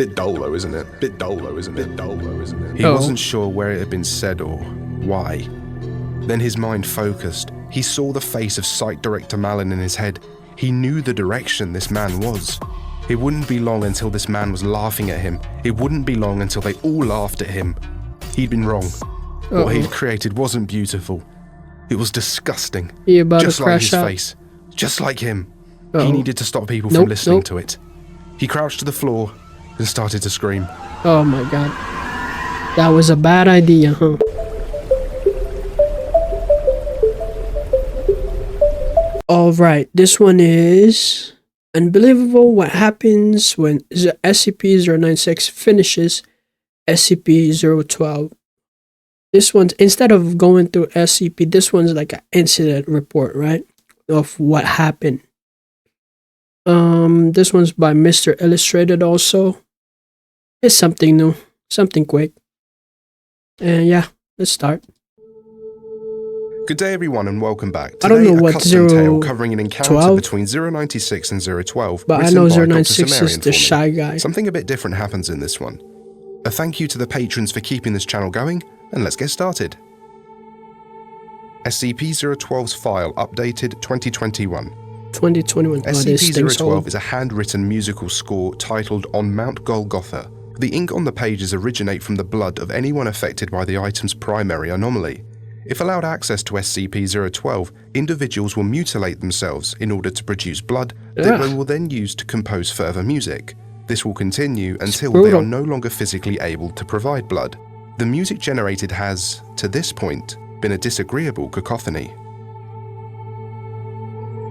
Bit dull though, isn't it? Bit dull though, isn't it? Bit dull though, isn't it? He wasn't sure where it had been said or why. Then his mind focused. He saw the face of Site Director Malin in his head. He knew the direction this man was. It wouldn't be long until this man was laughing at him. It wouldn't be long until they all laughed at him. He'd been wrong. What he'd created wasn't beautiful. It was disgusting. Just like his face. Just like him. He needed to stop people from listening to it. He crouched to the floor and started to scream. Oh my god. That was a bad idea, huh? Alright, this one is unbelievable what happens when SCP-096 finishes SCP-012. This one's, instead of going through SCP, this one's like an incident report, right? Of what happened. This one's by Mr. Illustrated also. It's something new, something quick. And yeah, let's start. Good day everyone and welcome back. I don't know Today, what a custom tale covering an encounter between 096 and 012. But I know 096 is the shy guy. Something a bit different happens in this one. A thank you to the patrons for keeping this channel going, and let's get started. SCP-012's file updated 2021. 2021. SCP-012 is a handwritten musical score titled On Mount Golgotha. The ink on the pages originate from the blood of anyone affected by the item's primary anomaly. If allowed access to SCP-012, individuals will mutilate themselves in order to produce blood that they will then use to compose further music. This will continue until they are no longer physically able to provide blood. The music generated has, to this point, been a disagreeable cacophony.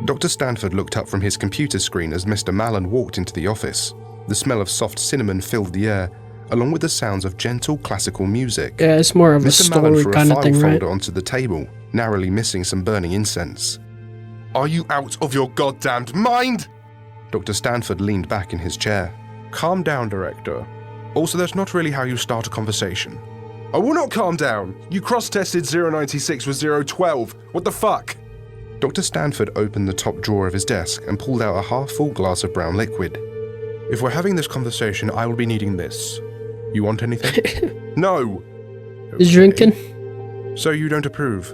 Dr. Stanford looked up from his computer screen as Mr. Malin walked into the office. The smell of soft cinnamon filled the air, along with the sounds of gentle classical music. Yeah, it's more of a story kind of thing, right? Mr. Malin threw a file folder onto the table, narrowly missing some burning incense. Are you out of your goddamned mind? Dr. Stanford leaned back in his chair. Calm down, Director. Also, that's not really how you start a conversation. I will not calm down. You cross-tested 096 with 012. What the fuck? Dr. Stanford opened the top drawer of his desk and pulled out a half-full glass of brown liquid. If we're having this conversation, I will be needing this. You want anything? No! Is drinking? So you don't approve?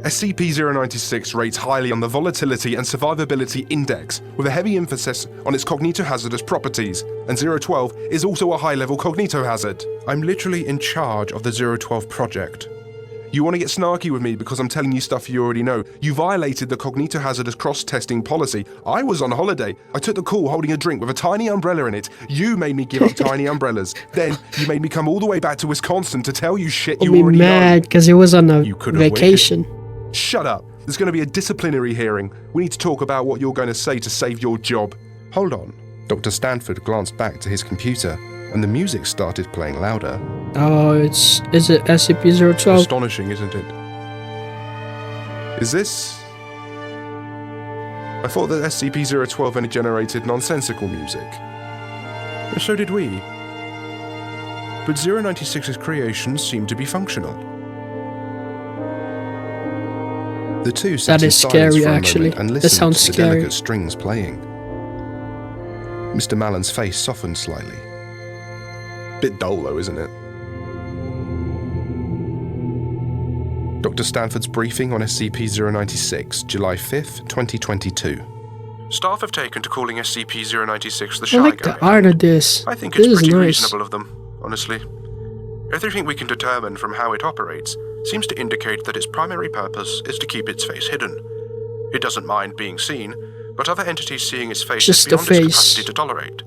SCP-096 rates highly on the Volatility and Survivability Index, with a heavy emphasis on its cognitohazardous properties, and 012 is also a high-level cognitohazard. I'm literally in charge of the 012 project. You want to get snarky with me because I'm telling you stuff you already know. You violated the cognitohazardous cross-testing policy. I was on holiday. I took the call holding a drink with a tiny umbrella in it. You made me give up tiny umbrellas. Then you made me come all the way back to Wisconsin to tell you shit you already know. I'll be mad because he was on a vacation. Shut up. There's going to be a disciplinary hearing. We need to talk about what you're going to say to save your job. Hold on. Dr. Stanford glanced back to his computer, and the music started playing louder. Oh, is it SCP-012? Astonishing, isn't it? Is this... I thought that SCP-012 only generated nonsensical music. And so did we. But 096's creations seem to be functional. The two sat in silence for a moment and listened to the delicate strings playing. Mr. Malin's face softened slightly. Bit dull though, isn't it? Dr. Stanford's briefing on SCP-096, July 5th, 2022. Staff have taken to calling SCP-096 the Shy Guy. I like the art of this. I think it's pretty reasonable of them, honestly. Everything we can determine from how it operates seems to indicate that its primary purpose is to keep its face hidden. It doesn't mind being seen, but other entities seeing its face is beyond its capacity to tolerate.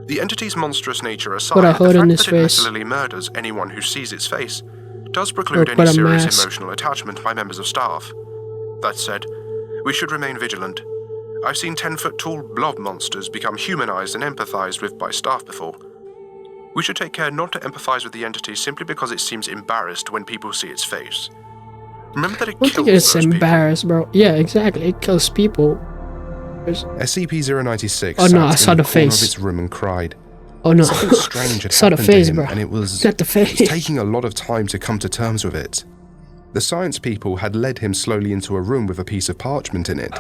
The entity's monstrous nature aside, the fact that it regularly murders anyone who sees its face does preclude any serious emotional attachment by members of staff. That said, we should remain vigilant. I've seen 10-foot-tall blob monsters become humanized and empathized with by staff before. We should take care not to empathize with the entity simply because it seems embarrassed when people see its face. Remember that it kills those people. I think it's embarrassed, bro. Yeah, exactly. It kills people. SCP-096 oh no, I saw the face of its room and cried. Oh no, something strange had saw the happened face, to him, bro. And it was face. Taking a lot of time to come to terms with it. The science people had led him slowly into a room with a piece of parchment in it.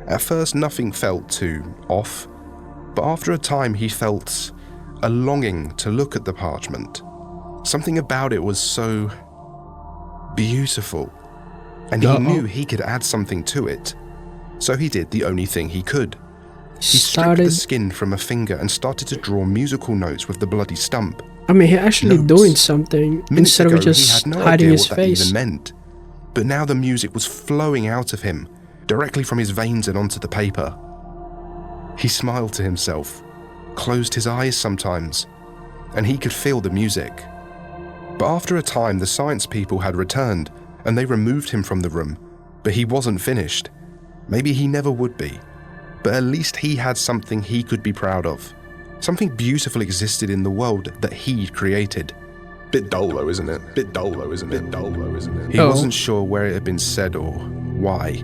At first, nothing felt too off, but after a time, he felt a longing to look at the parchment. Something about it was so beautiful, and he knew he could add something to it. So he did the only thing he could. He stripped the skin from a finger and started to draw musical notes with the bloody stump. I mean, he actually doing something instead of just hiding his face. That even meant. But now the music was flowing out of him, directly from his veins and onto the paper. He smiled to himself, closed his eyes sometimes, and he could feel the music. But after a time, the science people had returned, and they removed him from the room, but he wasn't finished. Maybe he never would be, but at least he had something he could be proud of. Something beautiful existed in the world that he'd created. Bit dull though, isn't it? Bit dull though, isn't it? Bit dull though, isn't it? He wasn't sure where it had been said or why.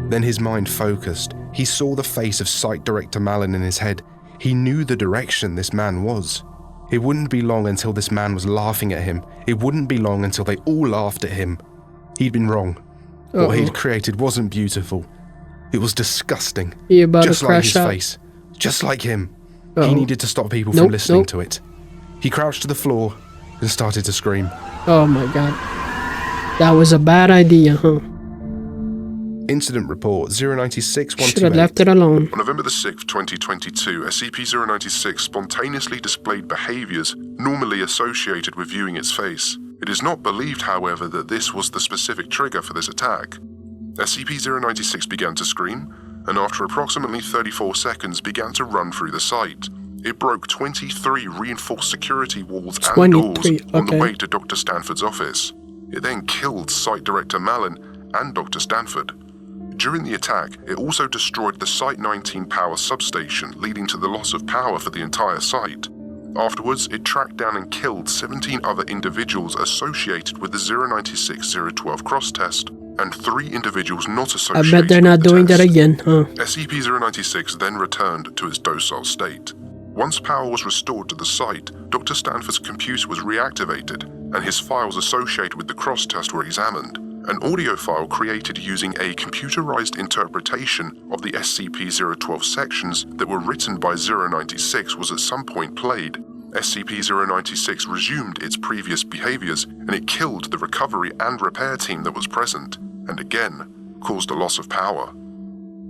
Then his mind focused. He saw the face of Site Director Malin in his head. He knew the direction this man was. It wouldn't be long until this man was laughing at him. It wouldn't be long until they all laughed at him. He'd been wrong. What he'd created wasn't beautiful. It was disgusting. Just like his face. Just like him. He needed to stop people from listening to it. He crouched to the floor and started to scream. Oh my god. That was a bad idea, huh? Incident report 096-128. Should have left it alone. On November the 6th, 2022, SCP-096 spontaneously displayed behaviors normally associated with viewing its face. It is not believed, however, that this was the specific trigger for this attack. SCP-096 began to scream, and after approximately 34 seconds began to run through the site. It broke 23 reinforced security walls and doors on the way to Dr. Stanford's office. It then killed Site Director Malin and Dr. Stanford. During the attack, it also destroyed the Site 19 power substation, leading to the loss of power for the entire site. Afterwards, it tracked down and killed 17 other individuals associated with the 096-012 cross test, and 3 individuals not associated. I bet they're not doing that again, huh? SCP-096 then returned to its docile state. Once power was restored to the site, Dr. Stanford's computer was reactivated, and his files associated with the cross test were examined. An audio file created using a computerized interpretation of the SCP-012 sections that were written by 096 was at some point played. SCP-096 resumed its previous behaviors, and it killed the recovery and repair team that was present, and again, caused a loss of power.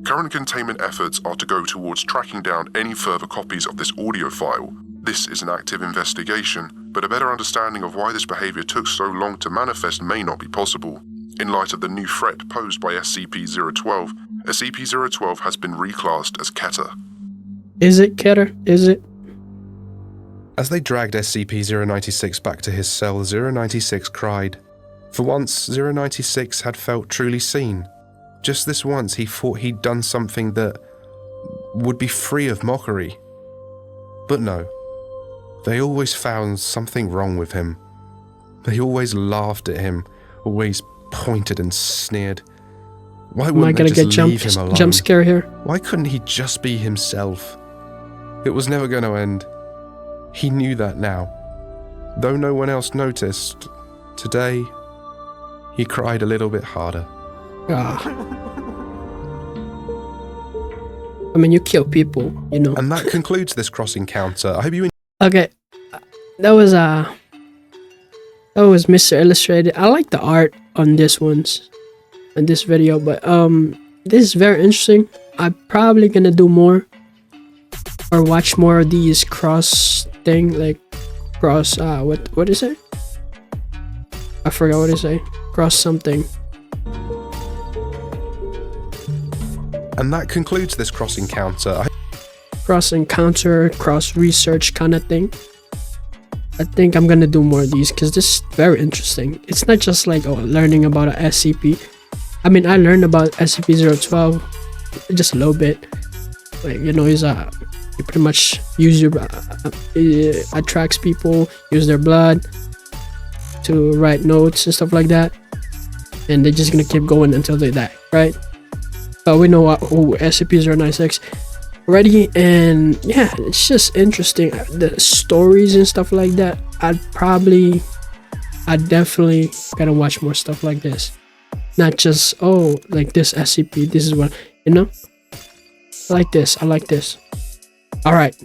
Current containment efforts are to go towards tracking down any further copies of this audio file. This is an active investigation, but a better understanding of why this behavior took so long to manifest may not be possible. In light of the new threat posed by SCP-012, SCP-012 has been reclassed as Keter. Is it Keter? Is it? As they dragged SCP-096 back to his cell, 096 cried. For once, 096 had felt truly seen. Just this once, he thought he'd done something that would be free of mockery. But no. They always found something wrong with him. They always laughed at him, always pointed and sneered. Why wouldn't they just leave him alone? Jump scare here? Why couldn't he just be himself? It was never going to end. He knew that now. Though no one else noticed, today, he cried a little bit harder. I mean, you kill people, you know. And that concludes this cross encounter. I hope you Okay, that was Mr. Illustrated. I like the art on this video, but this is very interesting. I'm probably gonna do more or watch more of these cross thing, like cross what is it? I forgot what it say. Cross something. And that concludes this cross encounter. Cross encounter, cross research kind of thing. I think I'm gonna do more of these because this is very interesting. It's not just like learning about an SCP. I mean, I learned about SCP-012 just a little bit. Like, you know, you pretty much use your it attracts people, use their blood to write notes and stuff like that, and they're just gonna keep going until they die, right? But we know SCP-096 already, and yeah, it's just interesting. The stories and stuff like that. I'd definitely gotta watch more stuff like this. Not just, like this SCP, this is what, you know? I like this. Alright.